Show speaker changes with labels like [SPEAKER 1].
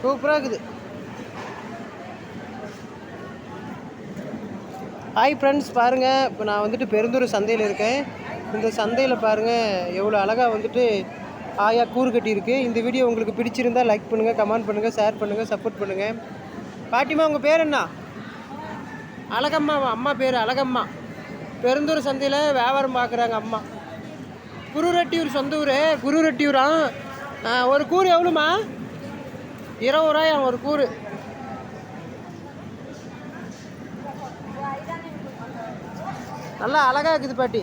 [SPEAKER 1] சூப்பராக இருக்குது. Hi friends, பாருங்கள் இப்போ நான் வந்துட்டு பெருந்தூர் சந்தையில் இருக்கேன். இந்த சந்தையில் பாருங்கள் எவ்வளோ அழகாக வந்துட்டு ஆயா கூறு கட்டியிருக்கு. இந்த வீடியோ உங்களுக்கு பிடிச்சிருந்தால் லைக் பண்ணுங்கள், கமெண்ட் பண்ணுங்கள், ஷேர் பண்ணுங்கள், சப்போர்ட் பண்ணுங்கள். பாட்டிமா உங்கள் பேர் என்ன? அழகம்மாவா? அம்மா பேர் அழகம்மா. பெருந்தூர் சந்தையில் வியாபாரம் பார்க்குறாங்க அம்மா. குருரெட்டியூர் சொந்த ஊர். குருரெட்டியூரா? ஒரு கூறு எவ்வளோம்மா? 20 ரூபாயா ஒரு கூறு. நல்லா அழகாக இருக்குது பாட்டி.